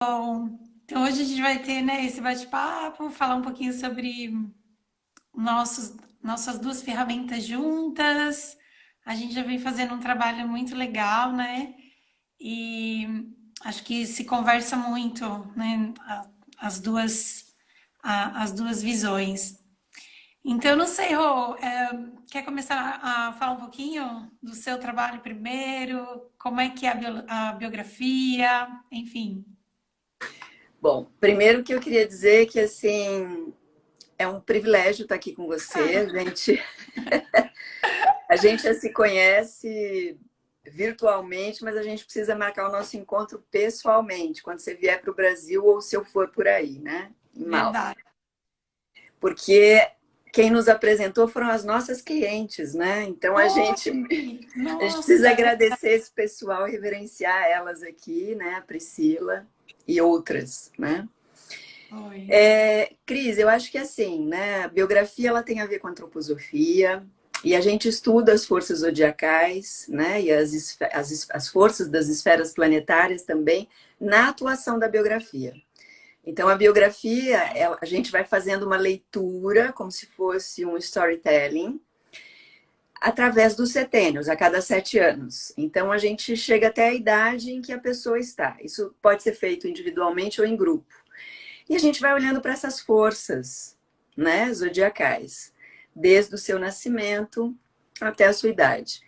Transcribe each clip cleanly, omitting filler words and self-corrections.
Bom, então hoje a gente vai ter, né, esse bate-papo, falar um pouquinho sobre nossos, nossas duas ferramentas juntas. A gente já vem fazendo um trabalho muito legal, né? E acho que se conversa muito, né, as duas, as duas visões. Então, não sei, Rô, quer começar a falar um pouquinho do seu trabalho primeiro? Como é que é a biografia? Enfim. Bom, primeiro que eu queria dizer que assim é um privilégio estar aqui com você. A gente já se conhece virtualmente, mas a gente precisa marcar o nosso encontro pessoalmente, quando você vier para o Brasil ou se eu for por aí, né? Em Malta. Verdade. Porque quem nos apresentou foram as nossas clientes, né? Então a gente, Oi! a gente precisa Nossa, agradecer esse pessoal e reverenciar elas aqui, né? A Priscila e outras, né? oi. Cris, eu acho que assim, né? A biografia ela tem a ver com antroposofia e a gente estuda as forças zodiacais, né? E as forças das esferas planetárias também na atuação da biografia. Então, a biografia, a gente vai fazendo uma leitura, como se fosse um storytelling, através dos setênios, a cada 7 anos. Então, a gente chega até a idade em que a pessoa está. Isso pode ser feito individualmente ou em grupo. E a gente vai olhando para essas forças, né, zodiacais, desde o seu nascimento até a sua idade.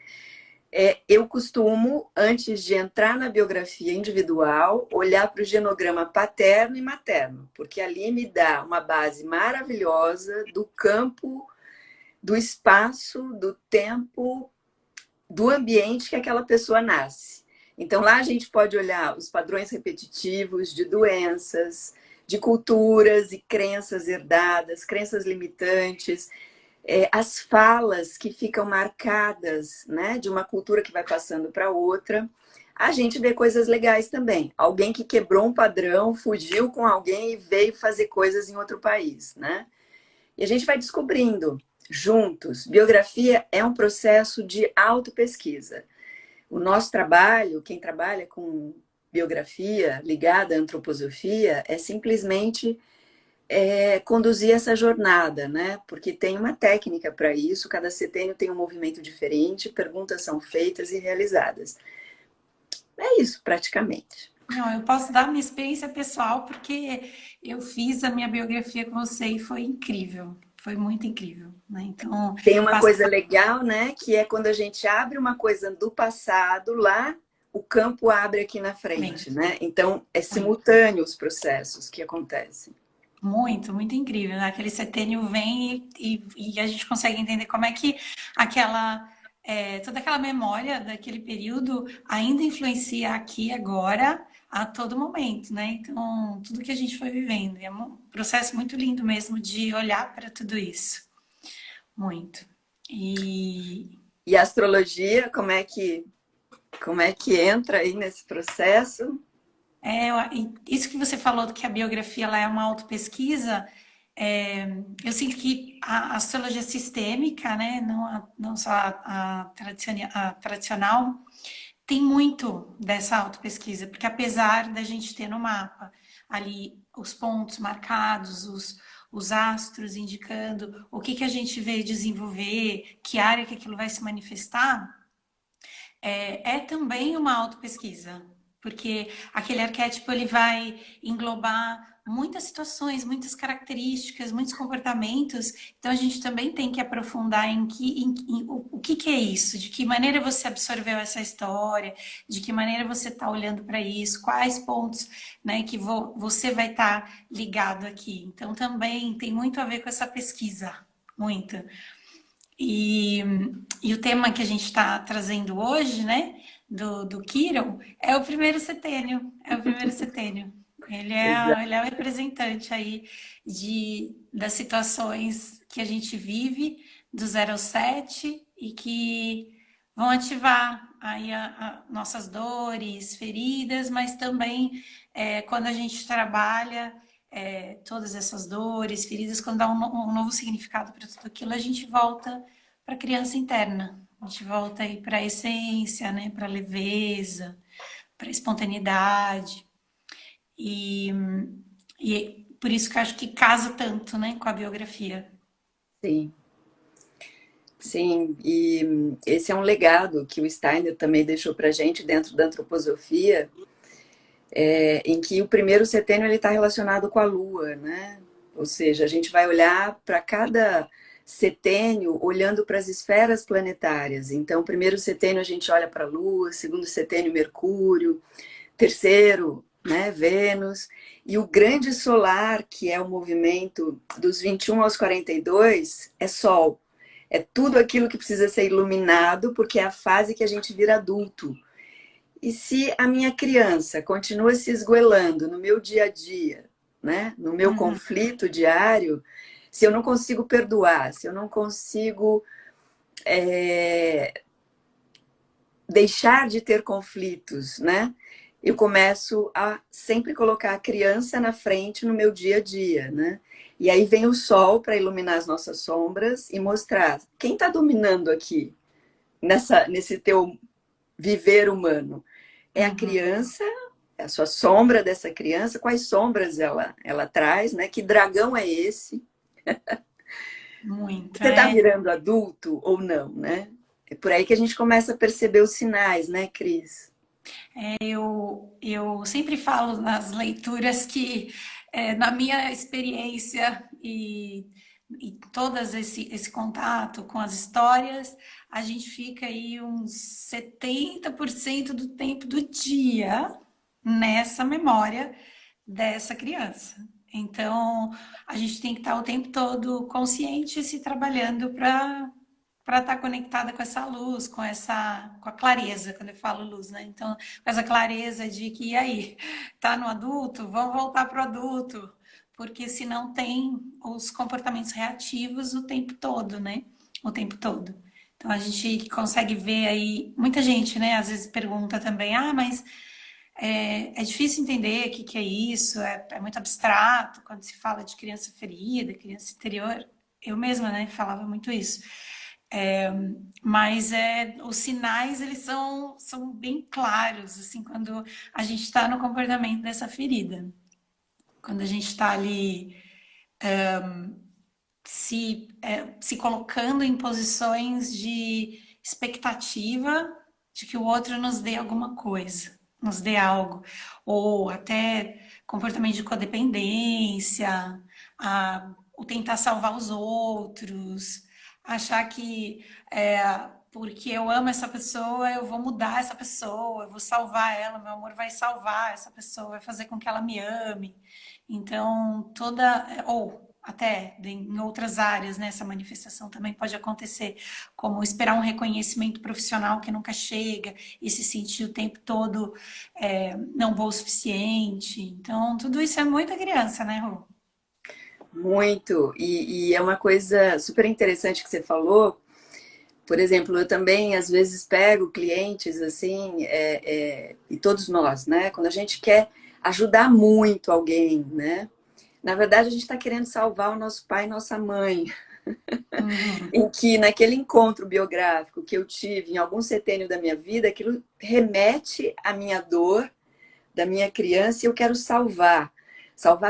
Eu costumo, antes de entrar na biografia individual, olhar para o genograma paterno e materno, porque ali me dá uma base maravilhosa do campo, do espaço, do tempo, do ambiente que aquela pessoa nasce. Então lá a gente pode olhar os padrões repetitivos de doenças, de culturas e crenças herdadas, crenças limitantes, as falas que ficam marcadas, né, de uma cultura que vai passando para outra. A gente vê coisas legais também. Alguém que quebrou um padrão, fugiu com alguém e veio fazer coisas em outro país, né? E a gente vai descobrindo juntos. Biografia é um processo de autopesquisa. O nosso trabalho, quem trabalha com biografia ligada à antroposofia, é simplesmente conduzir essa jornada, né? Porque tem uma técnica para isso, cada setênio tem um movimento diferente, perguntas são feitas e realizadas. É isso, praticamente. Não, eu posso dar minha experiência pessoal porque eu fiz a minha biografia com você e foi incrível. Foi muito incrível, né? Então, Tem uma coisa passar legal, né? Que é quando a gente abre uma coisa do passado, lá o campo abre aqui na bem, frente, né? Então, é muito, simultâneo os processos que acontecem. muito incrível, né? Aquele setênio vem e a gente consegue entender como é que aquela, toda aquela memória daquele período ainda influencia aqui agora a todo momento, né? Então, tudo que a gente foi vivendo. É um processo muito lindo mesmo de olhar para tudo isso. Muito. E E a astrologia, como é que entra aí nesse processo? e isso que você falou que a biografia ela é uma autopesquisa, eu sinto que a astrologia sistêmica, né, não só a tradicional, tem muito dessa autopesquisa, porque apesar da gente ter no mapa ali os pontos marcados, os astros indicando o que a gente veio desenvolver, que área que aquilo vai se manifestar, é também uma autopesquisa, porque aquele arquétipo ele vai englobar muitas situações, muitas características, muitos comportamentos. Então a gente também tem que aprofundar o que é isso, de que maneira você absorveu essa história, de que maneira você está olhando para isso, quais pontos, né, que você vai estar ligado aqui. Então também tem muito a ver com essa pesquisa, muito. E, e o tema que a gente está trazendo hoje, né, do Kiron, é o primeiro setênio. É o primeiro setênio. Ele é o representante aí das situações que a gente vive do 0 ao 7 e que vão ativar aí nossas dores, feridas, mas também quando a gente trabalha todas essas dores, feridas, quando dá um novo significado para tudo aquilo, a gente volta para a criança interna. A gente volta aí para a essência, né? Para a leveza, para a espontaneidade. E, e por isso que eu acho que casa tanto, né, com a biografia. Sim, sim. E esse é um legado que o Steiner também deixou para gente dentro da antroposofia, em que o primeiro setênio ele está relacionado com a Lua, né? Ou seja, a gente vai olhar para cada setênio olhando para as esferas planetárias. Então, o primeiro setênio a gente olha para a Lua, segundo setênio Mercúrio, terceiro, né, Vênus, e o grande solar, que é o movimento dos 21 aos 42, é Sol. É tudo aquilo que precisa ser iluminado, porque é a fase que a gente vira adulto. E se a minha criança continua se esgoelando no meu dia a dia, né, no meu Uhum, conflito diário, se eu não consigo perdoar, se eu não consigo deixar de ter conflitos, né? Eu começo a sempre colocar a criança na frente no meu dia a dia, né? E aí vem o sol para iluminar as nossas sombras e mostrar quem está dominando aqui nesse teu viver humano. É a uhum. criança, é a sua sombra dessa criança, quais sombras ela traz, né? Que dragão é esse? Muito, Você está né? virando adulto ou não, né? É por aí que a gente começa a perceber os sinais, né, Cris? Eu sempre falo nas leituras que, na minha experiência e todas esse contato com as histórias, a gente fica aí uns 70% do tempo do dia nessa memória dessa criança. Então, a gente tem que estar o tempo todo consciente e se trabalhando para estar conectada com essa luz, com a clareza, quando eu falo luz, né? Então, com essa clareza de que, e aí, tá no adulto? Vamos voltar para o adulto, porque senão tem os comportamentos reativos o tempo todo, né? O tempo todo. Então, a gente consegue ver aí, muita gente, né, às vezes pergunta também, ah, mas é difícil entender o que é isso, é muito abstrato quando se fala de criança ferida, criança interior. Eu mesma, né, falava muito isso. É, mas os sinais, eles são bem claros, assim, quando a gente está no comportamento dessa ferida. Quando a gente está ali se colocando em posições de expectativa de que o outro nos dê alguma coisa, nos dê algo, ou até comportamento de codependência, o tentar salvar os outros, achar que porque eu amo essa pessoa, eu vou mudar essa pessoa, eu vou salvar ela, meu amor vai salvar essa pessoa, vai fazer com que ela me ame. Então, ou até em outras áreas, né, essa manifestação também pode acontecer, como esperar um reconhecimento profissional que nunca chega e se sentir o tempo todo não bom o suficiente. Então, tudo isso é muita criança, né, Rô? Muito. E é uma coisa super interessante que você falou. Por exemplo, eu também às vezes pego clientes assim, e todos nós, né? Quando a gente quer ajudar muito alguém, né? Na verdade, a gente está querendo salvar o nosso pai e nossa mãe. Uhum, Em que naquele encontro biográfico que eu tive em algum setênio da minha vida, aquilo remete à minha dor da minha criança e eu quero salvar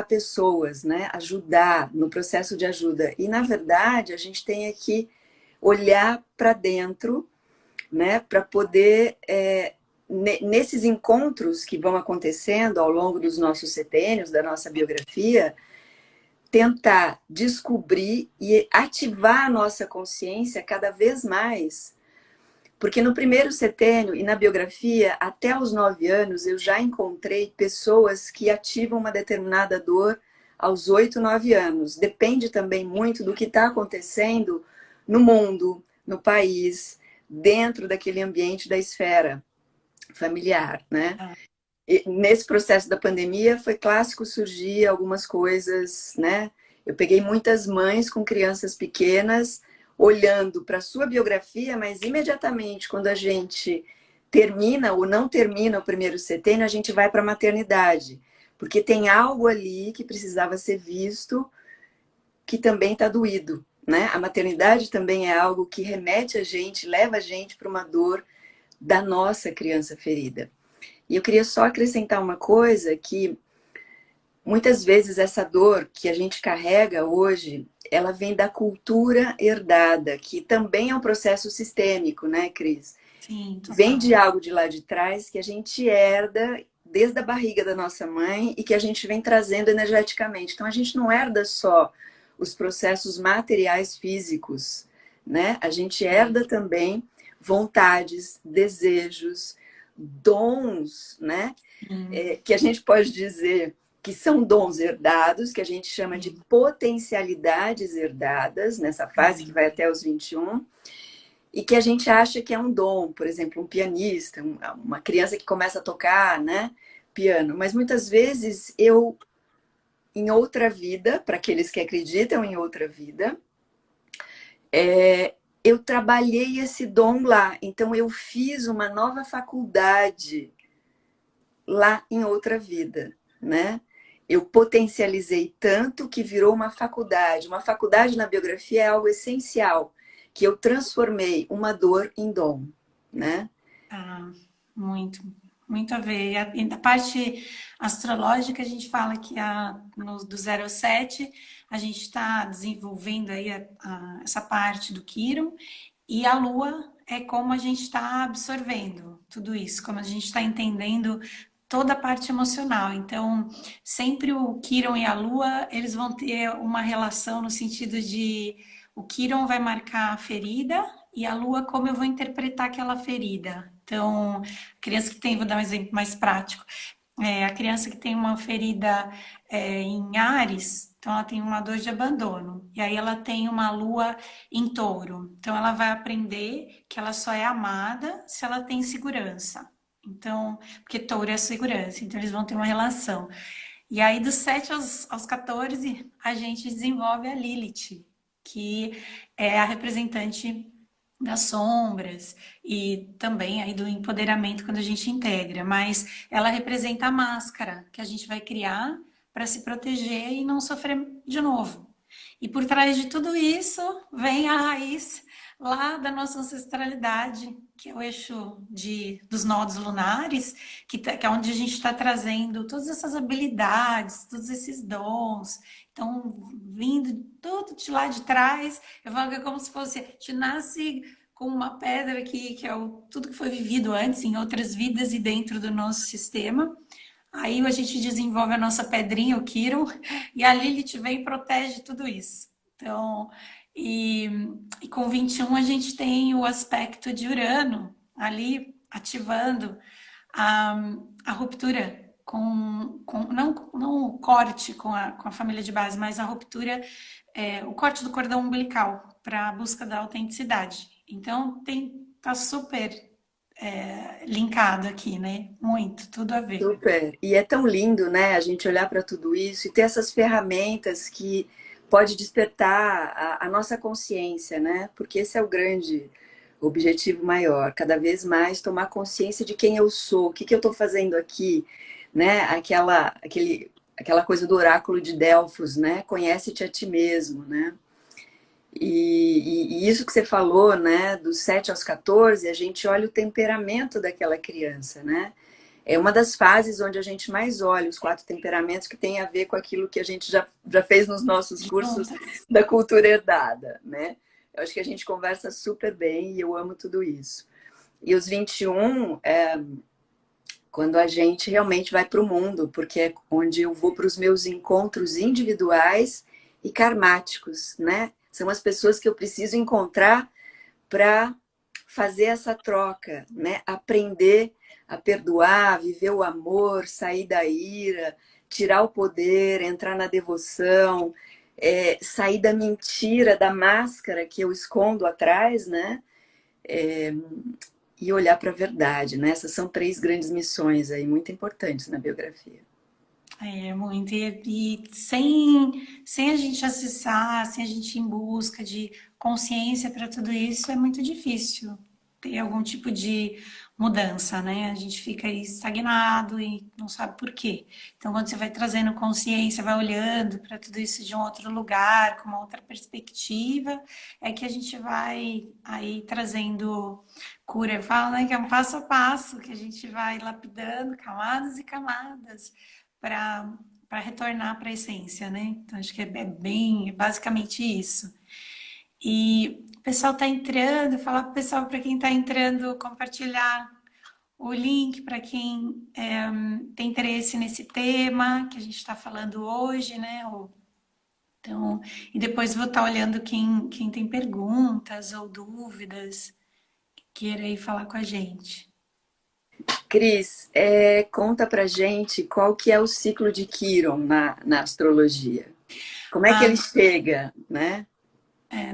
pessoas, né? Ajudar no processo de ajuda. E na verdade, a gente tem que olhar para dentro, né? Para poder nesses encontros que vão acontecendo ao longo dos nossos setênios, da nossa biografia, tentar descobrir e ativar a nossa consciência cada vez mais. Porque no primeiro setênio e na biografia, até os 9 anos, eu já encontrei pessoas que ativam uma determinada dor aos 8, 9 anos. Depende também muito do que está acontecendo no mundo, no país, dentro daquele ambiente da esfera familiar, né? E nesse processo da pandemia foi clássico surgir algumas coisas, né? Eu peguei muitas mães com crianças pequenas olhando para a sua biografia, mas imediatamente quando a gente termina ou não termina o primeiro setênio, a gente vai para a maternidade, porque tem algo ali que precisava ser visto que também está doído, né? A maternidade também é algo que remete a gente, leva a gente para uma dor da nossa criança ferida. E eu queria só acrescentar uma coisa que muitas vezes essa dor que a gente carrega hoje, ela vem da cultura herdada, que também é um processo sistêmico, né, Cris? Sim, Vem total. de algo de lá de trás que a gente herda desde a barriga da nossa mãe e que a gente vem trazendo energeticamente. Então a gente não herda só os processos materiais físicos, né? A gente herda também vontades, desejos, dons, né? Sim, Que a gente pode dizer que são dons herdados, que a gente chama de sim, potencialidades herdadas, nessa fase que sim. vai até os 21, e que a gente acha que é um dom, por exemplo, um pianista, uma criança que começa a tocar, né, piano. Mas muitas vezes eu, em outra vida, para aqueles que acreditam em outra vida, eu trabalhei esse dom lá. Então eu fiz uma nova faculdade lá em outra vida, né? Eu potencializei tanto que virou uma faculdade. Uma faculdade na biografia é algo essencial, que eu transformei uma dor em dom, né? Ah, muito, muito a ver. E da parte astrológica, a gente fala que do 0 ao 7 a gente está desenvolvendo aí essa parte do Quirón, e a Lua é como a gente está absorvendo tudo isso, como a gente está entendendo toda a parte emocional. Então, sempre o Quirón e a Lua, eles vão ter uma relação no sentido de o Quirón vai marcar a ferida e a Lua como eu vou interpretar aquela ferida. Então, a criança que tem, vou dar um exemplo mais prático, a criança que tem uma ferida em Áries, então ela tem uma dor de abandono, e aí ela tem uma lua em touro, então ela vai aprender que ela só é amada se ela tem segurança. Então, porque touro é segurança, então eles vão ter uma relação. E aí, dos 7 aos 14, a gente desenvolve a Lilith, que é a representante das sombras e também aí do empoderamento quando a gente integra, mas ela representa a máscara que a gente vai criar para se proteger e não sofrer de novo. E por trás de tudo isso vem a raiz lá da nossa ancestralidade, que é o eixo dos nodos lunares, que é onde a gente está trazendo todas essas habilidades, todos esses dons. Então, vindo tudo de lá de trás, eu falo que é como se fosse, a gente nasce com uma pedra aqui, que é tudo que foi vivido antes, em outras vidas e dentro do nosso sistema. Aí a gente desenvolve a nossa pedrinha, o Quirón, e a Lilith vem e protege tudo isso. Então, e, e com 21 a gente tem o aspecto de Urano ali ativando a, a ruptura não o corte com a família de base, mas a ruptura, o corte do cordão umbilical para a busca da autenticidade. Então, tá super linkado aqui, né? Muito, tudo a ver. Super. E é tão lindo, né, a gente olhar para tudo isso e ter essas ferramentas que pode despertar a nossa consciência, né? Porque esse é o grande objetivo maior, cada vez mais tomar consciência de quem eu sou, o que que eu estou fazendo aqui, né? Aquela coisa do oráculo de Delfos, né? Conhece-te a ti mesmo, né? E isso que você falou, né? Dos 7 aos 14, a gente olha o temperamento daquela criança, né? É uma das fases onde a gente mais olha os 4 temperamentos, que tem a ver com aquilo que a gente já fez nos nossos cursos Juntas. da cultura herdada, né? Eu acho que a gente conversa super bem e eu amo tudo isso. E os 21 quando a gente realmente vai para o mundo, porque é onde eu vou para os meus encontros individuais e karmáticos, né? São as pessoas que eu preciso encontrar para fazer essa troca, né? Aprender a perdoar, viver o amor, sair da ira, tirar o poder, entrar na devoção, sair da mentira, da máscara que eu escondo atrás, né? E olhar para a verdade, né? Essas são 3 grandes missões aí muito importantes na biografia. É muito. E sem a gente acessar, sem a gente ir em busca de consciência para tudo isso, é muito difícil ter algum tipo de mudança, né? A gente fica aí estagnado e não sabe por quê. Então, quando você vai trazendo consciência, vai olhando para tudo isso de um outro lugar, com uma outra perspectiva, é que a gente vai aí trazendo cura. Eu falo, né, que é um passo a passo, que a gente vai lapidando camadas e camadas para para retornar para a essência, né? Então, acho que é bem, basicamente isso. E o pessoal está entrando, falar para o pessoal, para quem está entrando, compartilhar o link para quem tem interesse nesse tema que a gente está falando hoje, né? Então, e depois vou estar olhando quem tem perguntas ou dúvidas, queira aí falar com a gente. Cris, conta pra gente qual que é o ciclo de Quiron na astrologia. Como é que ele Ah, chega, né?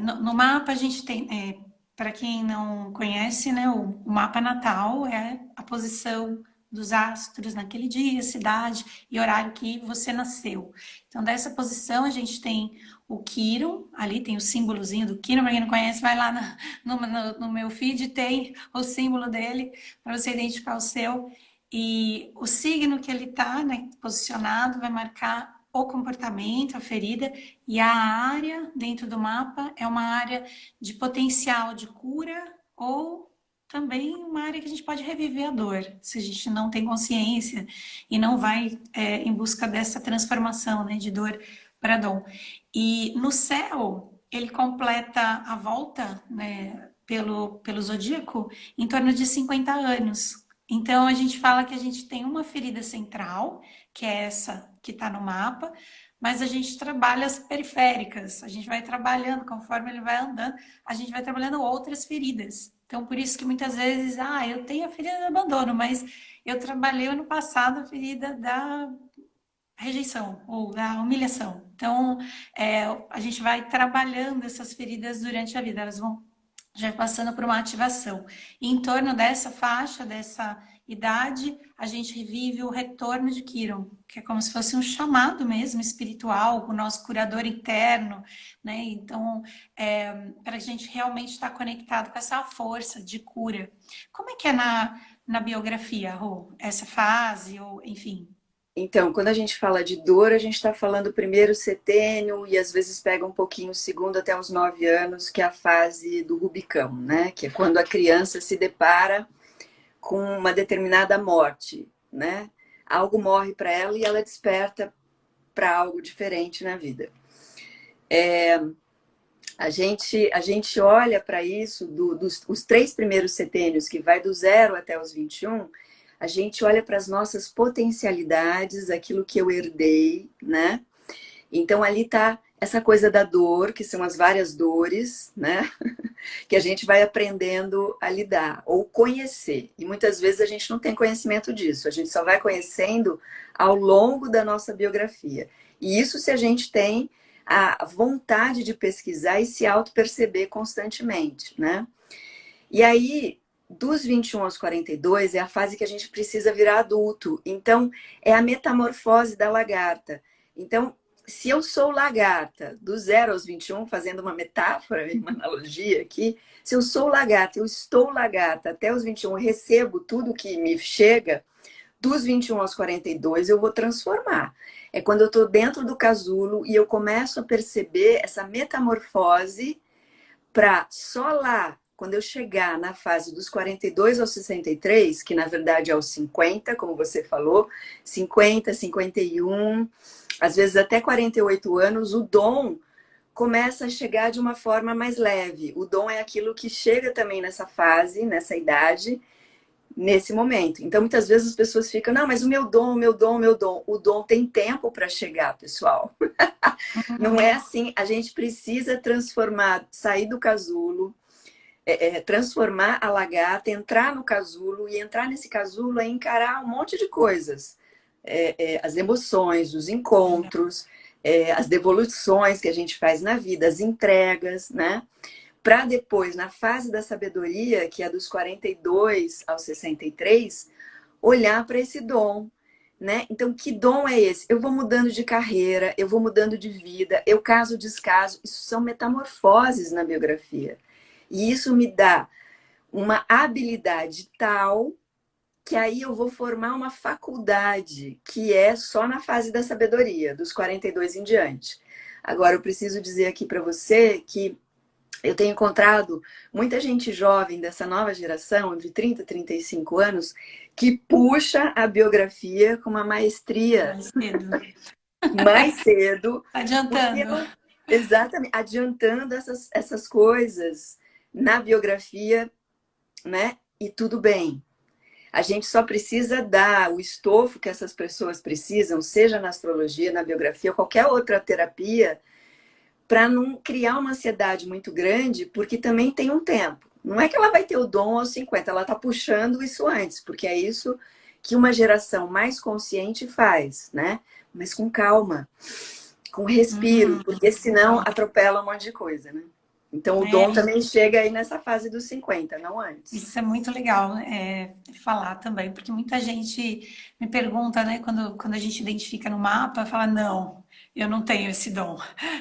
no mapa a gente tem, para quem não conhece, né, o mapa natal é a posição dos astros naquele dia, cidade e horário que você nasceu. Então, dessa posição a gente tem o Quiron, ali tem o símbolozinho do Quiron, para quem não conhece, vai lá no meu feed, tem o símbolo dele para você identificar o seu. E o signo que ele está, né, posicionado vai marcar o comportamento, a ferida, e a área dentro do mapa é uma área de potencial de cura ou também uma área que a gente pode reviver a dor, se a gente não tem consciência e não vai em busca dessa transformação, né, de dor para dom. E no céu, ele completa a volta, né, pelo zodíaco em torno de 50 anos. Então, a gente fala que a gente tem uma ferida central, que é essa que está no mapa, mas a gente trabalha as periféricas, a gente vai trabalhando, conforme ele vai andando, a gente vai trabalhando outras feridas. Então, por isso que muitas vezes, eu tenho a ferida do abandono, mas eu trabalhei ano passado a ferida da rejeição ou da humilhação. Então, a gente vai trabalhando essas feridas durante a vida, elas vão já passando por uma ativação. E em torno dessa faixa, dessa idade, a gente revive o retorno de Quiron, que é como se fosse um chamado mesmo espiritual, o nosso curador interno, né? Então, para a gente realmente estar conectado com essa força de cura. Como é que é na biografia, Rô? Essa fase, ou enfim? Então, quando a gente fala de dor, a gente está falando primeiro setênio e às vezes pega um pouquinho o segundo até os 9 anos, que é a fase do Rubicão, né? Que é quando a criança se depara com uma determinada morte, né? Algo morre para ela e ela desperta para algo diferente na vida. A gente olha para isso, os 3 primeiros setênios, que vai do 0 até os 21, a gente olha para as nossas potencialidades, aquilo que eu herdei, né? Então ali está essa coisa da dor, que são as várias dores, né? Que a gente vai aprendendo a lidar ou conhecer. E muitas vezes a gente não tem conhecimento disso, a gente só vai conhecendo ao longo da nossa biografia. E isso se a gente tem a vontade de pesquisar e se auto-perceber constantemente, né? E aí, dos 21 aos 42 é a fase que a gente precisa virar adulto. Então, é a metamorfose da lagarta. Então, se eu sou lagarta do 0 aos 21, fazendo uma metáfora, uma analogia aqui, se eu sou lagarta, eu estou lagarta até os 21, eu recebo tudo que me chega, dos 21 aos 42 eu vou transformar. É quando eu estou dentro do casulo e eu começo a perceber essa metamorfose para só lá, quando eu chegar na fase dos 42 aos 63, que na verdade é aos 50, como você falou, 50, 51, às vezes até 48 anos, o dom começa a chegar de uma forma mais leve. O dom é aquilo que chega também nessa fase, nessa idade, nesse momento. Então, muitas vezes as pessoas ficam, não, mas o meu dom, o meu dom, o meu dom. O dom tem tempo para chegar, pessoal. Não é assim. A gente precisa transformar, sair do casulo, transformar a lagarta, entrar no casulo e entrar nesse casulo é encarar um monte de coisas. As emoções, os encontros, as devoluções que a gente faz na vida, as entregas, né? Para depois, na fase da sabedoria, que é dos 42 aos 63, olhar para esse dom, né? Então, que dom é esse? Eu vou mudando de carreira, eu vou mudando de vida, eu caso, descaso. Isso são metamorfoses na biografia. E isso me dá uma habilidade tal que aí eu vou formar uma faculdade que é só na fase da sabedoria, dos 42 em diante. Agora, eu preciso dizer aqui para você que eu tenho encontrado muita gente jovem dessa nova geração, de 30 a 35 anos, que puxa a biografia com uma maestria. Mais cedo. mais cedo, Tá porque adiantando. não, exatamente, adiantando essas coisas na biografia, né? E tudo bem. A gente só precisa dar o estofo que essas pessoas precisam, seja na astrologia, na biografia, qualquer outra terapia, para não criar uma ansiedade muito grande, porque também tem um tempo. Não é que ela vai ter o dom aos 50, ela está puxando isso antes, porque é isso que uma geração mais consciente faz, né? Mas com calma, com respiro, Uhum. porque senão atropela um monte de coisa, né? Então o É, dom também chega aí nessa fase dos 50, não antes. isso é muito legal, falar também, porque muita gente me pergunta, né, quando a gente identifica no mapa, fala, não, eu não tenho esse dom.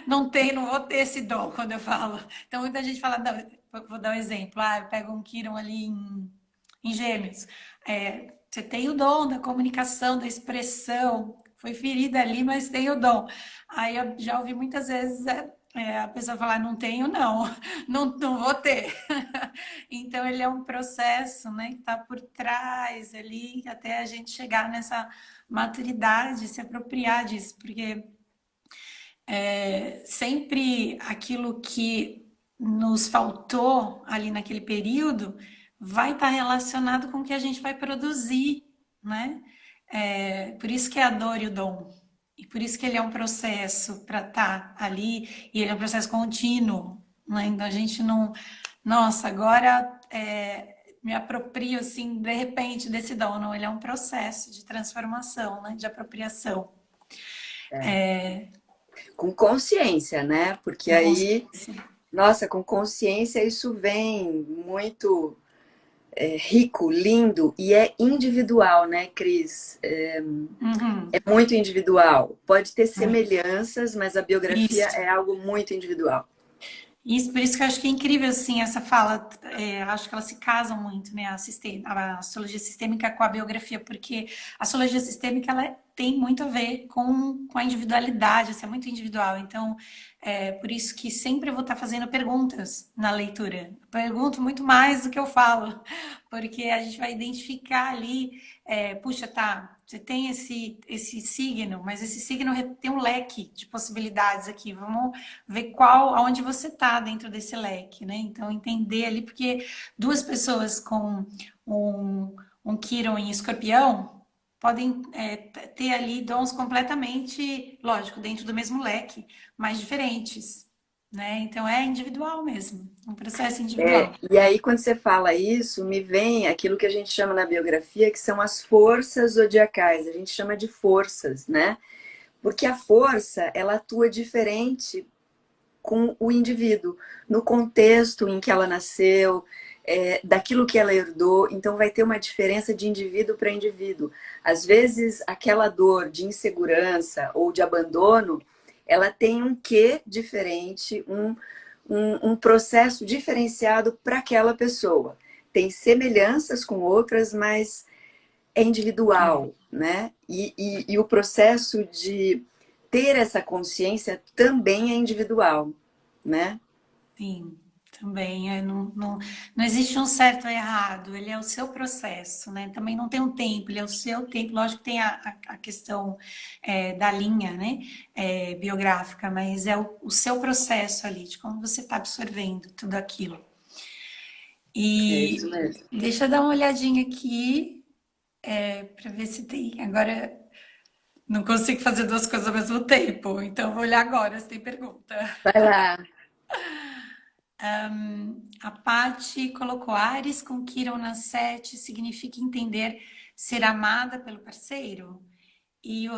Não tenho, não vou ter esse dom quando eu falo. Então muita gente fala, não, vou dar um exemplo, eu pego um Quiron ali em Gêmeos. Você tem o dom da comunicação, da expressão, foi ferida ali, mas tem o dom. Aí eu já ouvi muitas vezes a pessoa falar, não tenho, não, não vou ter. Então, ele é um processo, né, que está por trás ali, até a gente chegar nessa maturidade, se apropriar disso, porque sempre aquilo que nos faltou ali naquele período vai estar relacionado com o que a gente vai produzir, né? Por isso que é a dor e o dom. E por isso que ele é um processo para estar ali, e ele é um processo contínuo, né? Então a gente não. Nossa, agora me aproprio assim, de repente, desse dom. Não, ele é um processo de transformação, né? De apropriação. É. Com consciência, né? Porque Com aí, consciência. nossa, com consciência isso vem muito rico, lindo e é individual, né, Cris? É Uhum. muito individual. Pode ter É. semelhanças, mas a biografia Isso. é algo muito individual. Isso, por isso que eu acho que é incrível, assim, essa fala. Acho que elas se casam muito, né? A astrologia sistêmica com a biografia, porque a astrologia sistêmica, ela tem muito a ver com a individualidade, assim, é muito individual. Então, por isso que sempre eu vou estar fazendo perguntas na leitura. Eu pergunto muito mais do que eu falo, porque a gente vai identificar ali, puxa, tá, você tem esse signo, mas esse signo tem um leque de possibilidades aqui. Vamos ver aonde você está dentro desse leque, né? Então, entender ali, porque duas pessoas com um, um Quiron em Escorpião podem ter ali dons completamente, lógico, dentro do mesmo leque, mas diferentes, né? Então, é individual mesmo, um processo individual. E aí, quando você fala isso, me vem aquilo que a gente chama na biografia, que são as forças zodiacais. A gente chama de forças, né? Porque a força, ela atua diferente com o indivíduo, no contexto em que ela nasceu, daquilo que ela herdou, então vai ter uma diferença de indivíduo para indivíduo. Às vezes, aquela dor de insegurança ou de abandono, ela tem um quê diferente, um processo diferenciado para aquela pessoa. Tem semelhanças com outras, mas é individual, né? E o processo de ter essa consciência também é individual, né? Sim, também. Não existe um certo ou errado, ele é o seu processo, né? Também não tem um tempo, ele é o seu tempo. Lógico que tem a questão da linha, né? Biográfica, mas é o seu processo ali, de como você está absorvendo tudo aquilo. É isso E mesmo. deixa eu dar uma olhadinha aqui, para ver se tem. Agora, não consigo fazer duas coisas ao mesmo tempo, então vou olhar agora se tem pergunta. Vai lá. A Paty colocou Ares com Quirón na 7 significa entender ser amada pelo parceiro e, o,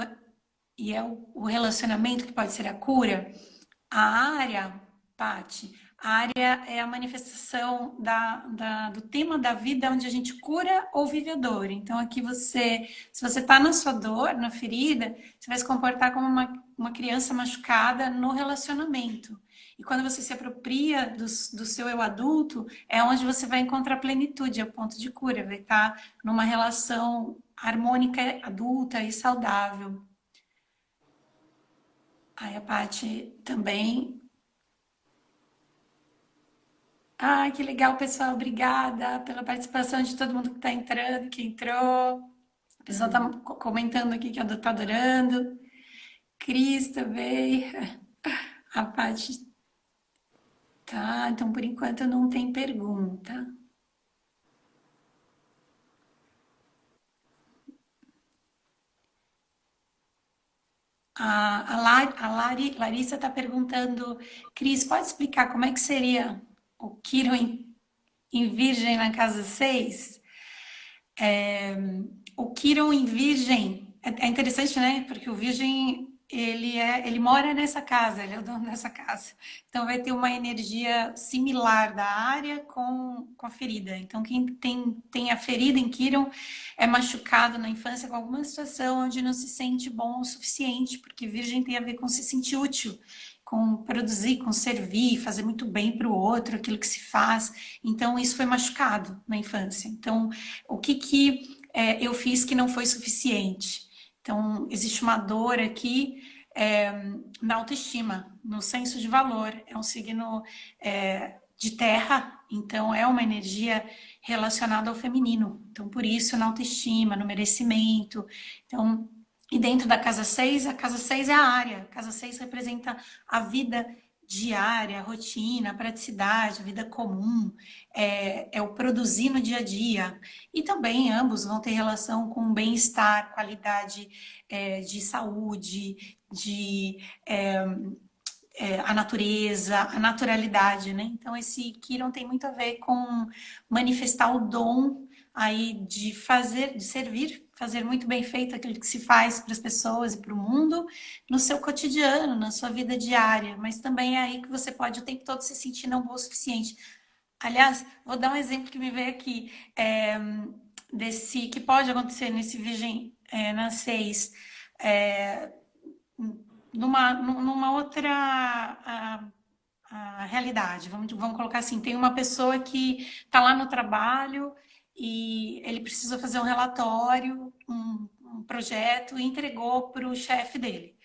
e é o relacionamento que pode ser a cura. A área, Paty, a área é a manifestação do tema da vida onde a gente cura ou vive a dor. Então, aqui se você está na sua dor, na ferida, você vai se comportar como uma criança machucada no relacionamento. E quando você se apropria do seu eu adulto, é onde você vai encontrar plenitude, é o ponto de cura, vai estar numa relação harmônica, adulta e saudável. Aí a Paty também. Ai, que legal, pessoal. Obrigada pela participação de todo mundo que está entrando, que entrou. O pessoal está comentando aqui que está adorando. Cris também. A Paty tá, então por enquanto não tem pergunta. Larissa está perguntando, Cris, pode explicar como é que seria o Quirón em Virgem na casa 6? O Quirón em Virgem é interessante, né? Porque o Virgem ele mora nessa casa, ele é o dono dessa casa. Então vai ter uma energia similar da área com a ferida. Então quem tem a ferida em Quirón é machucado na infância com alguma situação onde não se sente bom o suficiente, porque Virgem tem a ver com se sentir útil, com produzir, com servir, fazer muito bem para o outro, aquilo que se faz. Então isso foi machucado na infância. Então o que eu fiz que não foi suficiente? Então, existe uma dor aqui na autoestima, no senso de valor. É um signo de terra, então é uma energia relacionada ao feminino. Então, por isso, na autoestima, no merecimento. Então, e dentro da casa 6, a casa 6 é a área. A casa 6 representa a vida diária, a rotina, a praticidade, a vida comum, é o produzir no dia a dia. E também ambos vão ter relação com bem-estar, qualidade de saúde, a natureza, a naturalidade, né? Então esse Quirón tem muito a ver com manifestar o dom aí de fazer, de servir, fazer muito bem feito aquilo que se faz para as pessoas e para o mundo, no seu cotidiano, na sua vida diária, mas também é aí que você pode o tempo todo se sentir não boa o suficiente. Aliás, vou dar um exemplo que me veio aqui, desse que pode acontecer nesse Virgem na 6, numa outra a realidade. Vamos colocar assim, tem uma pessoa que está lá no trabalho e ele precisa fazer um relatório, um projeto, e entregou para o chefe dele.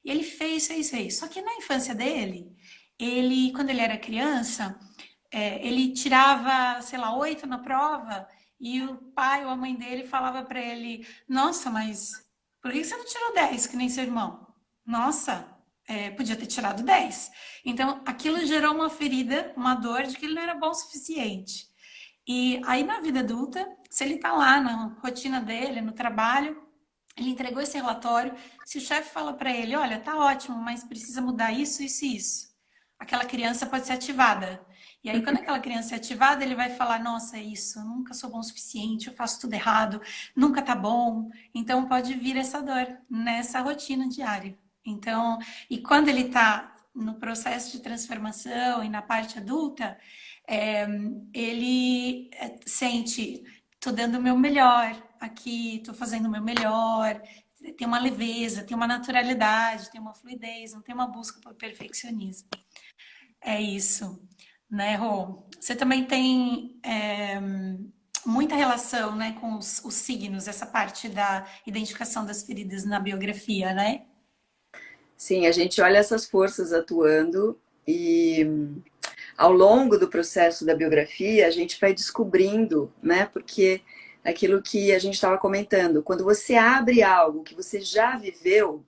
E ele fez. Só que na infância dele, quando ele era criança, ele tirava, sei lá, 8 na prova e o pai ou a mãe dele falava para ele, nossa, mas por que você não tirou 10 que nem seu irmão? Nossa, podia ter tirado 10. Então, aquilo gerou uma ferida, uma dor de que ele não era bom o suficiente. E aí, na vida adulta, se ele está lá na rotina dele, no trabalho, ele entregou esse relatório, se o chefe fala para ele, olha, tá ótimo, mas precisa mudar isso, isso e isso, aquela criança pode ser ativada. E aí, quando aquela criança é ativada, ele vai falar, nossa, é isso, eu nunca sou bom o suficiente, eu faço tudo errado, nunca tá bom. Então, pode vir essa dor nessa rotina diária. Então, e quando ele está no processo de transformação e na parte adulta, ele sente, estou dando o meu melhor aqui, estou fazendo o meu melhor, tem uma leveza, tem uma naturalidade, tem uma fluidez, não tem uma busca por perfeccionismo. É isso, né, Rô? Você também tem muita relação, né, com os signos, essa parte da identificação das feridas na biografia, né? Sim, a gente olha essas forças atuando e ao longo do processo da biografia a gente vai descobrindo, né? Porque aquilo que a gente estava comentando, quando você abre algo que você já viveu,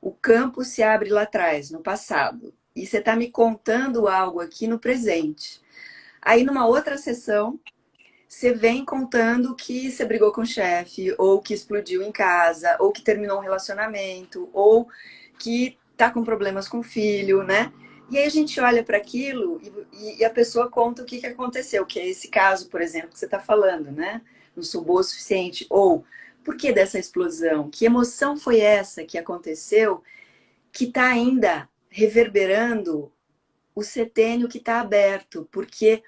o campo se abre lá atrás, no passado. E você está me contando algo aqui no presente. Aí numa outra sessão, você vem contando que você brigou com o chefe, ou que explodiu em casa, ou que terminou um relacionamento, ou que tá com problemas com o filho, né? E aí a gente olha para aquilo e a pessoa conta o que aconteceu, que é esse caso, por exemplo, que você está falando, né? Não sou boa o suficiente. Ou, por que dessa explosão? Que emoção foi essa que aconteceu que está ainda reverberando o setênio que está aberto? Porque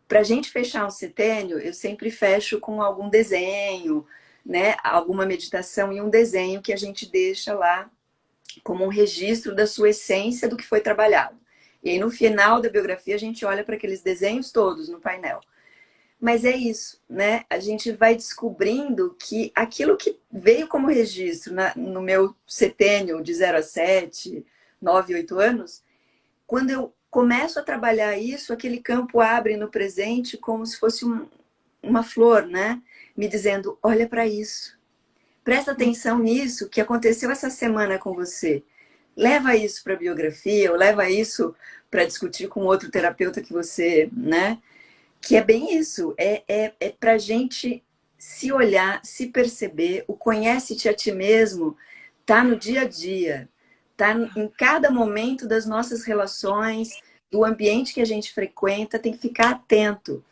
para a gente fechar um setênio, eu sempre fecho com algum desenho, né? Alguma meditação e um desenho que a gente deixa lá como um registro da sua essência do que foi trabalhado. E aí no final da biografia a gente olha para aqueles desenhos todos no painel. Mas é isso, né? A gente vai descobrindo que aquilo que veio como registro no meu setênio de 0 a 7, 9, 8 anos, quando eu começo a trabalhar isso, aquele campo abre no presente como se fosse uma flor, né? Me dizendo, olha para isso. Presta atenção nisso que aconteceu essa semana com você. Leva isso para a biografia, ou leva isso para discutir com outro terapeuta que você, né? Que é bem isso, é para a gente se olhar, se perceber, o conhece-te a ti mesmo, tá no dia a dia, tá em cada momento das nossas relações, do ambiente que a gente frequenta, tem que ficar atento,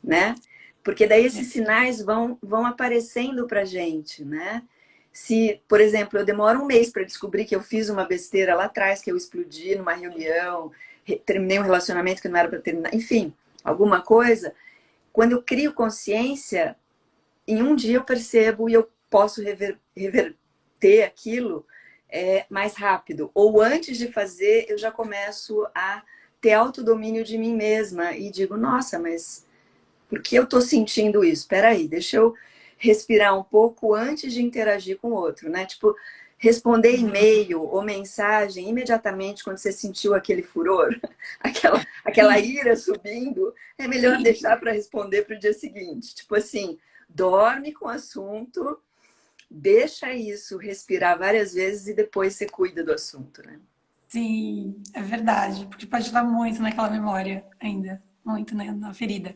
né? Porque daí esses sinais vão aparecendo pra gente, né? Se, por exemplo, eu demoro um mês para descobrir que eu fiz uma besteira lá atrás, que eu explodi numa reunião, terminei um relacionamento que não era para terminar, enfim, alguma coisa, quando eu crio consciência, em um dia eu percebo e eu posso reverter aquilo mais rápido. Ou antes de fazer, eu já começo a ter autodomínio de mim mesma e digo, nossa, mas por que eu estou sentindo isso? Espera aí, deixa eu respirar um pouco antes de interagir com o outro, né? Tipo, responder e-mail ou mensagem imediatamente quando você sentiu aquele furor, aquela ira subindo, é melhor deixar para responder para o dia seguinte. Tipo assim, dorme com o assunto, deixa isso respirar várias vezes e depois você cuida do assunto, né? Sim, é verdade, porque pode estar muito naquela memória ainda, muito, né, na ferida.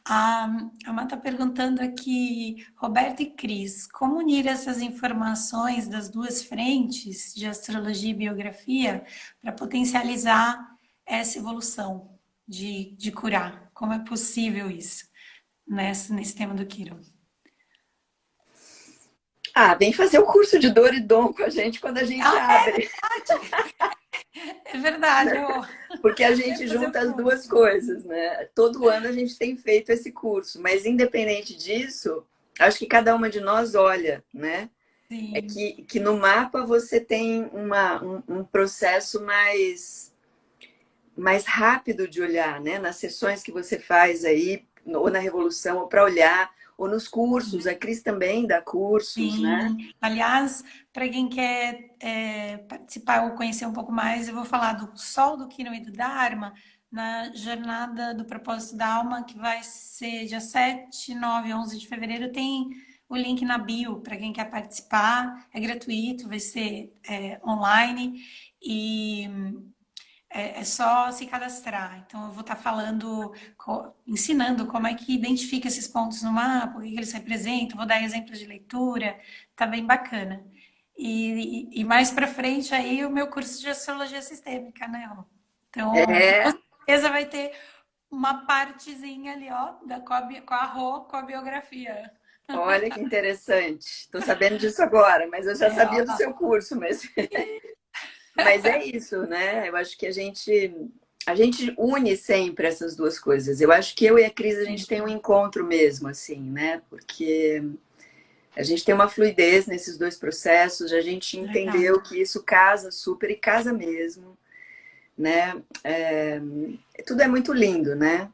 A Má está perguntando aqui, Roberto e Cris, como unir essas informações das duas frentes, de astrologia e biografia, para potencializar essa evolução de curar? Como é possível isso nesse tema do Quirón? Ah, vem fazer o curso de dor e dom com a gente quando a gente Ah, abre. é verdade, Porque a eu gente ia fazer o junta as duas curso. coisas, né? Todo ano a gente tem feito esse curso, mas independente disso, acho que cada uma de nós olha, né? É Sim. que no mapa você tem um processo mais rápido de olhar, né? Nas sessões que você faz aí, ou na Revolução, ou para olhar, ou nos cursos. A Cris também dá cursos, né? Sim, aliás, para quem quer participar ou conhecer um pouco mais, eu vou falar do Sol, do Quirón e do Dharma na Jornada do Propósito da Alma, que vai ser dia 7, 9 e 11 de fevereiro. Tem o link na bio para quem quer participar, é gratuito, vai ser online e é só se cadastrar. Então, eu vou estar falando, ensinando como é que identifica esses pontos no mapa, o que eles representam, vou dar exemplos de leitura, tá bem bacana. E mais para frente aí o meu curso de astrologia sistêmica, né? Ó. Então, com É, certeza vai ter uma partezinha ali, ó, com a biografia. olha que interessante. Estou sabendo disso agora, mas eu já sabia do Ó. seu curso, mas é isso, né? Eu acho que a gente une sempre essas duas coisas. Eu acho que eu e a Cris, a gente tem um encontro mesmo, assim, né? Porque a gente tem uma fluidez nesses dois processos, a gente Legal. entendeu que isso casa super e casa mesmo, né? Tudo é muito lindo, né?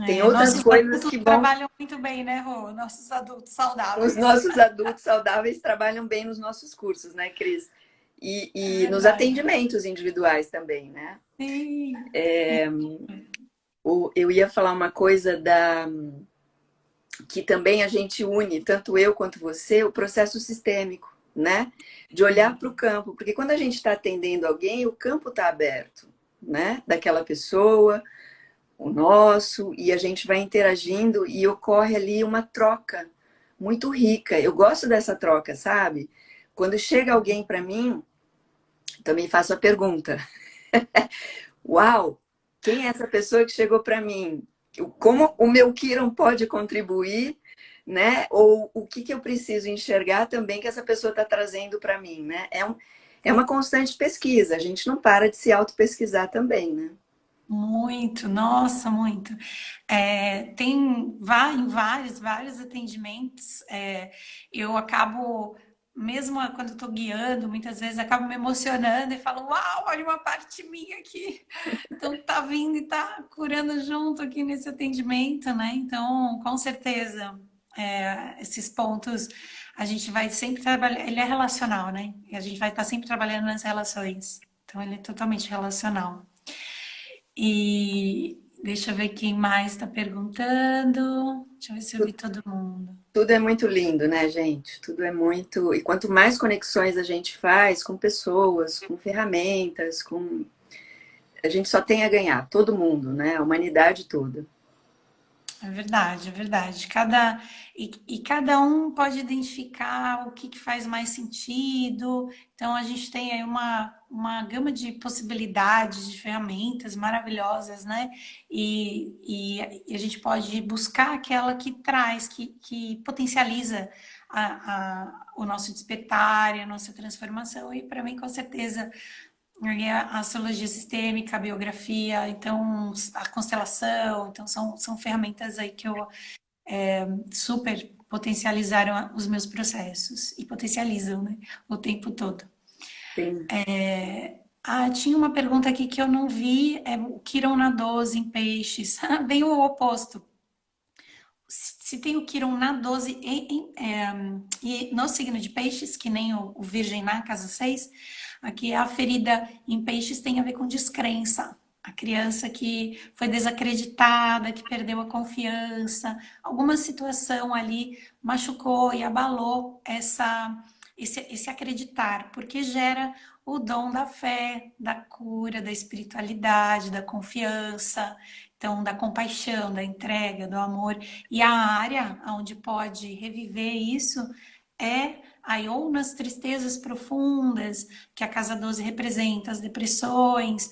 Tem outras Nossos coisas adultos que vão. trabalham muito bem, né, Rô? Nossos adultos Os saudáveis. nossos adultos saudáveis trabalham bem nos nossos cursos, né, Cris? É E nos verdade. atendimentos individuais também, né? Sim. Eu ia falar uma coisa que também a gente une, tanto eu quanto você, o processo sistêmico, né? De olhar para o campo, porque quando a gente está atendendo alguém, o campo está aberto, né? Daquela pessoa, o nosso, e a gente vai interagindo e ocorre ali uma troca muito rica. Eu gosto dessa troca, sabe? Quando chega alguém para mim, também faço a pergunta: Uau, quem é essa pessoa que chegou para mim? Como o meu Kiron pode contribuir, né? Ou o que eu preciso enxergar também que essa pessoa está trazendo para mim, né? É uma constante pesquisa, a gente não para de se auto-pesquisar também, né? Muito, nossa, muito. Tem em vários atendimentos, eu acabo, mesmo quando estou guiando, muitas vezes acabo me emocionando e falo, uau, olha uma parte minha aqui. Então tá vindo e tá curando junto aqui nesse atendimento, né? Então, com certeza, esses pontos a gente vai sempre trabalhar, ele é relacional, né? E a gente vai estar sempre trabalhando nas relações. Então, ele é totalmente relacional. Deixa eu ver quem mais está perguntando. Deixa eu ver se eu vi todo mundo. Tudo é muito lindo, né, gente? Tudo é muito. E quanto mais conexões a gente faz com pessoas, com ferramentas, com. A gente só tem a ganhar, todo mundo, né? A humanidade toda. É verdade, é verdade. E cada um pode identificar o que faz mais sentido. Então, a gente tem aí uma gama de possibilidades, de ferramentas maravilhosas, né? E a gente pode buscar aquela que traz, que potencializa o nosso despertar e a nossa transformação. E, para mim, com certeza, aí a astrologia sistêmica, a biografia, então a constelação, então são ferramentas aí que eu super potencializaram os meus processos e potencializam, né, o tempo todo. Sim. Tinha uma pergunta aqui que eu não vi, é o Quirón na 12 em peixes, bem o oposto. Se tem o Quirón na 12 e no signo de peixes, que nem o Virgem na casa 6, aqui a ferida em peixes tem a ver com descrença. A criança que foi desacreditada, que perdeu a confiança, alguma situação ali machucou e abalou esse acreditar, porque gera o dom da fé, da cura, da espiritualidade, da confiança, então da compaixão, da entrega, do amor. E a área onde pode reviver isso é aí ou nas tristezas profundas que a casa 12 representa, as depressões,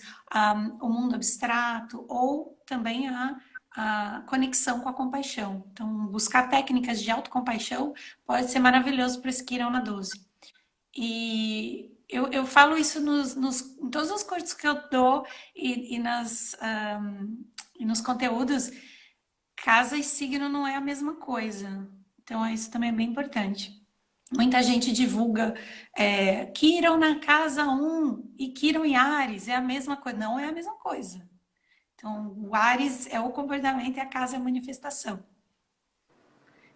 o mundo abstrato, ou também a conexão com a compaixão. Então, buscar técnicas de autocompaixão pode ser maravilhoso para esse Quirão na 12. E eu falo isso em todos os cursos que eu dou e nos conteúdos. Casa e signo não é a mesma coisa. Então, isso também é bem importante. Muita gente divulga Quirón na casa 1 e Quirón em Áries, é a mesma coisa. Não é a mesma coisa. Então, o Áries é o comportamento e a casa é a manifestação.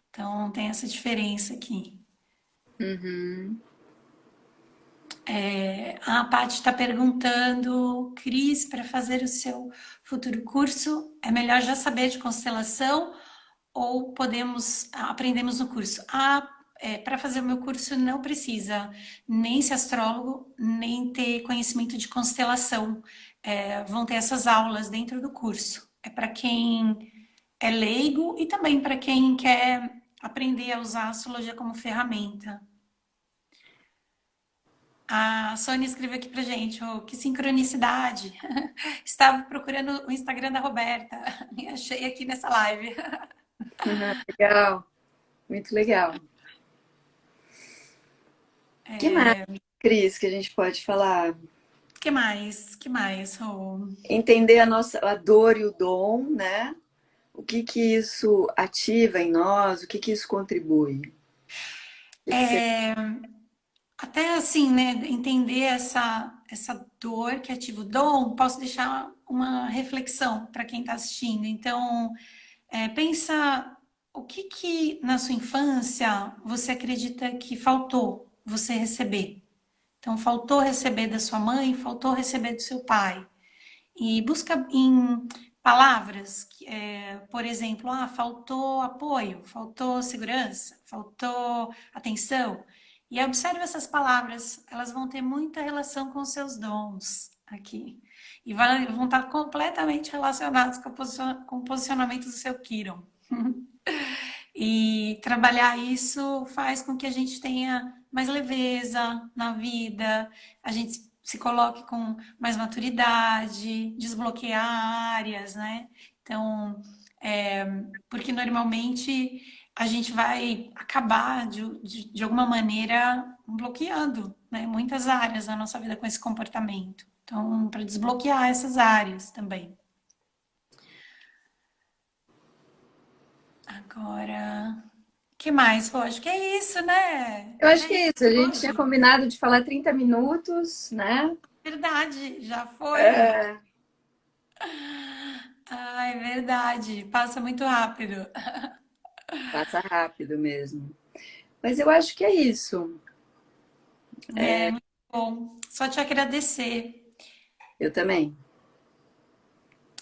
Então, tem essa diferença aqui. Uhum. A Paty está perguntando, Cris, para fazer o seu futuro curso, é melhor já saber de constelação ou aprendemos no curso? Para fazer o meu curso não precisa nem ser astrólogo, nem ter conhecimento de constelação. Vão ter essas aulas dentro do curso. É para quem é leigo e também para quem quer aprender a usar a astrologia como ferramenta. A Sônia escreveu aqui pra gente, que sincronicidade. Estava procurando o Instagram da Roberta e achei aqui nessa live. Legal, muito legal. Que mais, Cris, que a gente pode falar? Que mais? Que mais, Rô? Entender a dor e o dom, né? O que que isso ativa em nós? O que que isso contribui? O que que você... Até assim, né, entender essa dor que ativa o dom, posso deixar uma reflexão para quem está assistindo. Então, pensa o que na sua infância você acredita que faltou você receber. Então, faltou receber da sua mãe, faltou receber do seu pai. E busca em palavras, por exemplo, faltou apoio, faltou segurança, faltou atenção. E observe essas palavras, elas vão ter muita relação com os seus dons aqui. E vão estar completamente relacionados com o posicionamento do seu Quirón. E trabalhar isso faz com que a gente tenha mais leveza na vida, a gente se coloque com mais maturidade, desbloquear áreas, né? Então, porque normalmente a gente vai acabar de alguma maneira bloqueando, né, muitas áreas da nossa vida com esse comportamento. Então, para desbloquear essas áreas também. Agora, que mais, Rô? Acho que é isso, né? Eu acho que É é isso isso. A gente tinha hoje. combinado de falar 30 minutos, né? Verdade, já foi. É, Ai, verdade. Passa muito rápido. passa rápido mesmo. Mas eu acho que é isso. É muito bom. Só te agradecer. Eu também.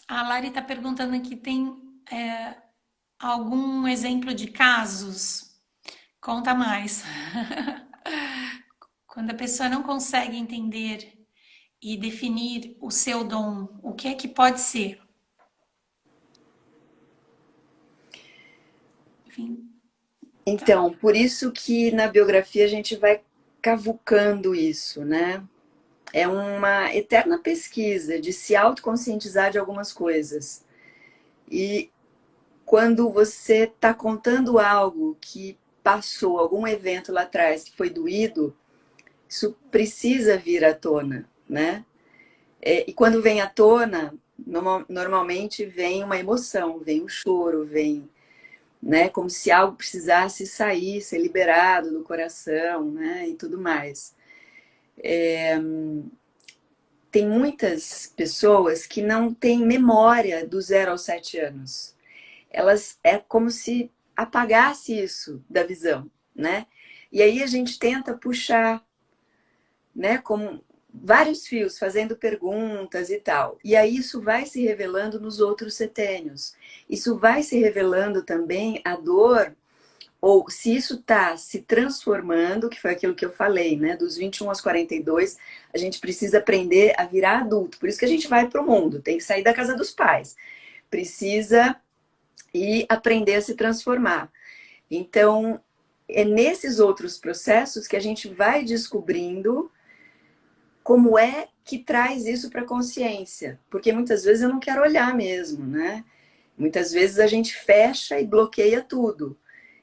A Lari está perguntando aqui, tem algum exemplo de casos? Conta mais. Quando a pessoa não consegue entender e definir o seu dom, o que é que pode ser? Enfim, tá. Então, por isso que na biografia a gente vai cavucando isso, né? É uma eterna pesquisa de se autoconscientizar de algumas coisas. E quando você está contando algo que passou, algum evento lá atrás que foi doído, isso precisa vir à tona, né? E quando vem à tona, normalmente vem uma emoção, vem um choro, vem, né, como se algo precisasse sair, ser liberado do coração, né, e tudo mais. Tem muitas pessoas que não têm memória do 0 aos 7 anos. Elas é como se apagasse isso da visão, né? E aí a gente tenta puxar, né, como vários fios, fazendo perguntas e tal. E aí isso vai se revelando nos outros setênios. Isso vai se revelando também a dor, ou se isso está se transformando, que foi aquilo que eu falei, né? Dos 21 aos 42, a gente precisa aprender a virar adulto. Por isso que a gente vai para o mundo, tem que sair da casa dos pais. Precisa ir aprender a se transformar. Então, é nesses outros processos que a gente vai descobrindo como é que traz isso para a consciência. Porque muitas vezes eu não quero olhar mesmo, né? Muitas vezes a gente fecha e bloqueia tudo.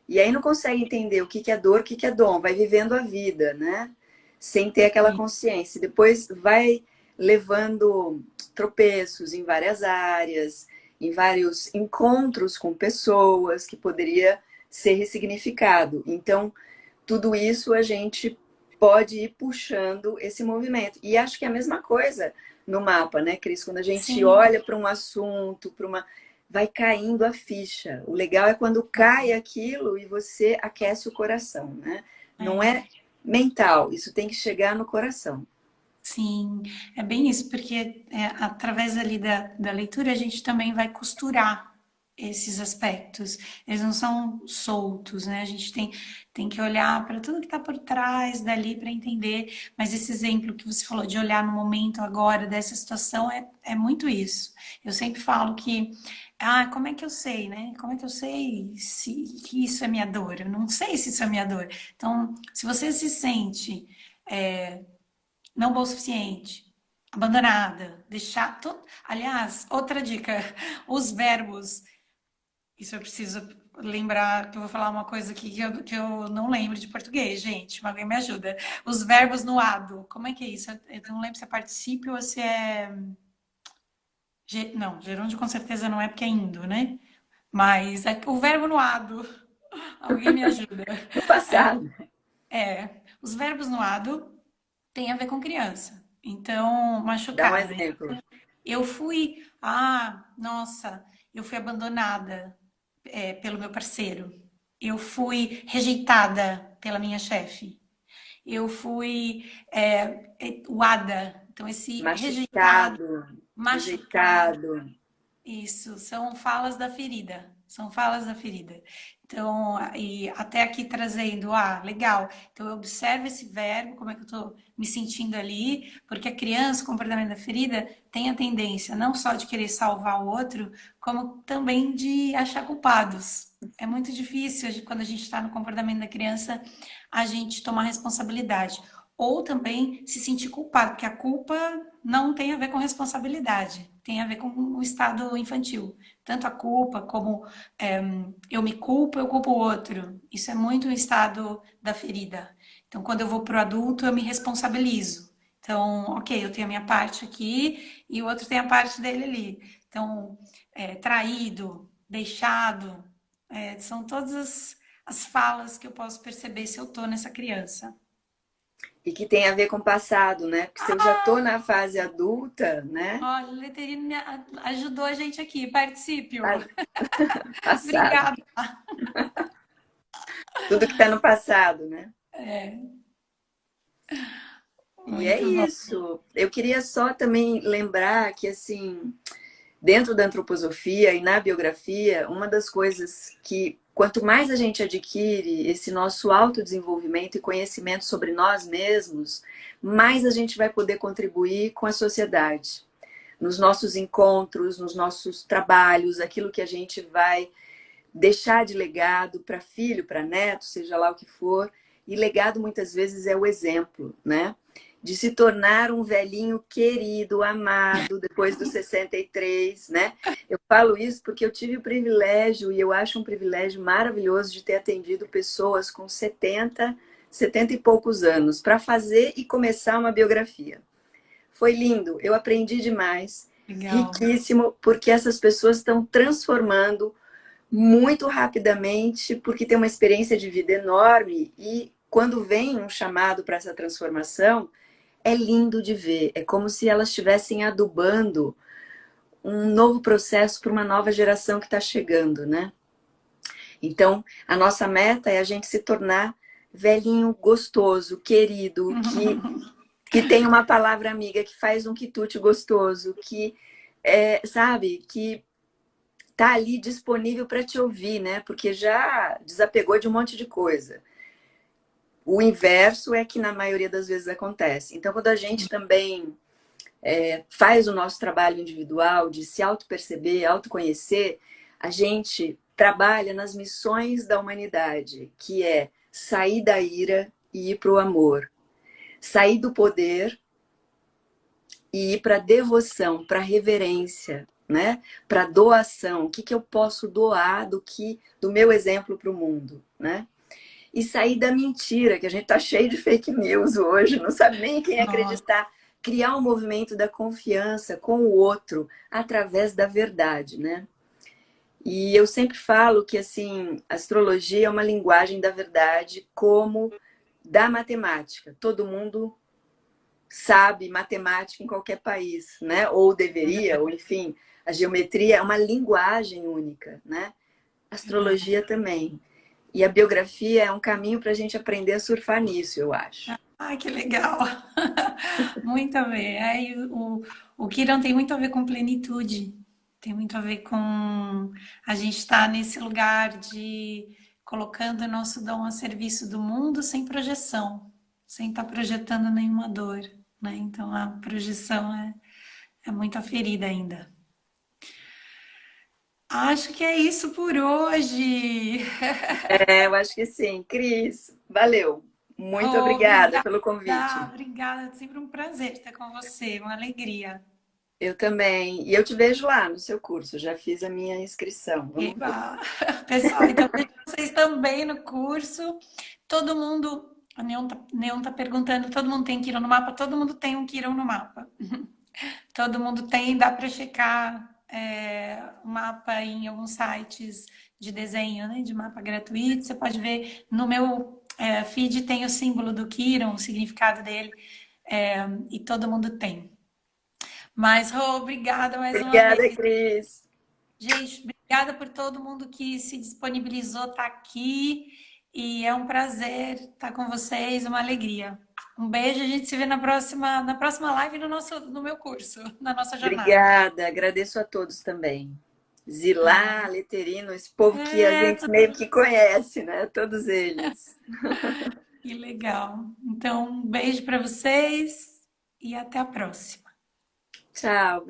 E aí não consegue entender o que é dor, o que é dom. Vai vivendo a vida, né? Sem ter aquela consciência. Depois vai levando tropeços em várias áreas, em vários encontros com pessoas que poderia ser ressignificado. Então, tudo isso a gente pode ir puxando esse movimento. E acho que é a mesma coisa no mapa, né, Cris? Quando a gente Sim, olha para um assunto, para uma. Vai caindo a ficha. O legal é quando cai aquilo e você aquece o coração, né? Não é. é mental, isso tem que chegar no coração. Sim, é bem isso, porque através ali da leitura a gente também vai costurar esses aspectos. Eles não são soltos, né? A gente tem que olhar para tudo que está por trás dali para entender. Mas esse exemplo que você falou de olhar no momento agora dessa situação é muito isso. Eu sempre falo que, como é que eu sei, né? Como é que eu sei que isso é minha dor? Eu não sei se isso é minha dor. Então, se você se sente não boa o suficiente, abandonada, deixar tudo. Aliás, outra dica, os verbos. Isso eu preciso lembrar que eu vou falar uma coisa aqui que eu não lembro de português, gente. Mas alguém me ajuda. Os verbos no ado. Como é que é isso? Eu não lembro se é particípio ou se é. Não, gerúndio com certeza não é porque é indo, né? Mas o verbo no ado. Alguém me ajuda. No passado, Os verbos no ado têm a ver com criança. Então, dá um machucada. exemplo. Eu fui, nossa, eu fui abandonada, pelo meu parceiro. Eu fui rejeitada pela minha chefe. Eu fui, uada. Então, esse rejeitado, Machucado, machucado, rejeitado. isso, são falas da ferida. São falas da ferida. Então, e até aqui trazendo, legal. Então, eu observo esse verbo, como é que eu estou me sentindo ali, porque a criança, o comportamento da ferida, tem a tendência não só de querer salvar o outro, como também de achar culpados. É muito difícil, quando a gente está no comportamento da criança, a gente tomar responsabilidade. Ou também se sentir culpado, porque a culpa não tem a ver com responsabilidade, tem a ver com o estado infantil. Tanto a culpa como eu me culpo, eu culpo o outro. Isso é muito o estado da ferida. Então, quando eu vou para o adulto, eu me responsabilizo. Então, ok, eu tenho a minha parte aqui e o outro tem a parte dele ali. Então, traído, deixado, são todas as falas que eu posso perceber se eu estou nessa criança. E que tem a ver com o passado, né? Porque se eu já tô na fase adulta, né? Olha, a Leterine ajudou a gente aqui, particípio. Passado. Obrigada. Tudo que tá no passado, né? É, E é muito bom. isso. Eu queria só também lembrar que, assim, dentro da antroposofia e na biografia, uma das coisas que, quanto mais a gente adquire esse nosso autodesenvolvimento e conhecimento sobre nós mesmos, mais a gente vai poder contribuir com a sociedade. Nos nossos encontros, nos nossos trabalhos, aquilo que a gente vai deixar de legado para filho, para neto, seja lá o que for. E legado muitas vezes é o exemplo, né? De se tornar um velhinho querido, amado, depois dos 63, né? Eu falo isso porque eu tive o privilégio, e eu acho um privilégio maravilhoso, de ter atendido pessoas com 70 e poucos anos, para fazer e começar uma biografia. Foi lindo, eu aprendi demais, Legal. riquíssimo, porque essas pessoas estão transformando muito rapidamente, porque tem uma experiência de vida enorme, e quando vem um chamado para essa transformação, é lindo de ver. É como se elas estivessem adubando um novo processo para uma nova geração que está chegando, né? Então, a nossa meta é a gente se tornar velhinho gostoso, querido, que tem uma palavra amiga, que faz um quitute gostoso, que, sabe, que tá ali disponível para te ouvir, né? Porque já desapegou de um monte de coisa. O inverso é que na maioria das vezes acontece. Então, quando a gente também faz o nosso trabalho individual de se auto-perceber, autoconhecer, a gente trabalha nas missões da humanidade, que é sair da ira e ir para o amor. Sair do poder e ir para a devoção, para a reverência, né? Para doação. O que eu posso doar do meu exemplo para o mundo, né? E sair da mentira, que a gente está cheio de fake news hoje, não sabe nem quem acreditar. Criar um movimento da confiança com o outro através da verdade, né? E eu sempre falo que, assim, a astrologia é uma linguagem da verdade, como da matemática. Todo mundo sabe matemática em qualquer país, né? Ou deveria, ou enfim, a geometria é uma linguagem única, né? A astrologia também. E a biografia é um caminho para a gente aprender a surfar nisso, eu acho. Ai, que legal! Muito a ver. Aí, o Kiran tem muito a ver com plenitude, tem muito a ver com a gente estar nesse lugar de colocando o nosso dom a serviço do mundo sem projeção, sem estar projetando nenhuma dor, né? Então a projeção é muito ferida ainda. Acho que é isso por hoje. Eu acho que sim. Cris, valeu. Muito Oh, obrigada obrigada, pelo convite. obrigada. É sempre um prazer estar com você, uma alegria. Eu também. E eu te vejo lá no seu curso. Já fiz a minha inscrição. Vamos ver. Eba! Pessoal, então vejo vocês também no curso. Todo mundo, a Neon tá perguntando, todo mundo tem Quirón no mapa? Todo mundo tem um Quirón no mapa. Todo mundo tem, dá para checar o mapa em alguns sites de desenho, né, de mapa gratuito. Você pode ver no meu feed tem o símbolo do Quirón, o significado dele, e todo mundo tem. Mas, Rô, obrigada mais uma Obrigada, vez. Cris. Gente, obrigada por todo mundo que se disponibilizou a estar aqui. E é um prazer estar com vocês, uma alegria. Um beijo, a gente se vê na próxima live no meu curso, na nossa jornada. Obrigada. Agradeço a todos também. Zilá, Leterino, esse povo que a gente Todo meio que conhece, né? Todos eles. que legal. Então, um beijo para vocês e até a próxima. Tchau.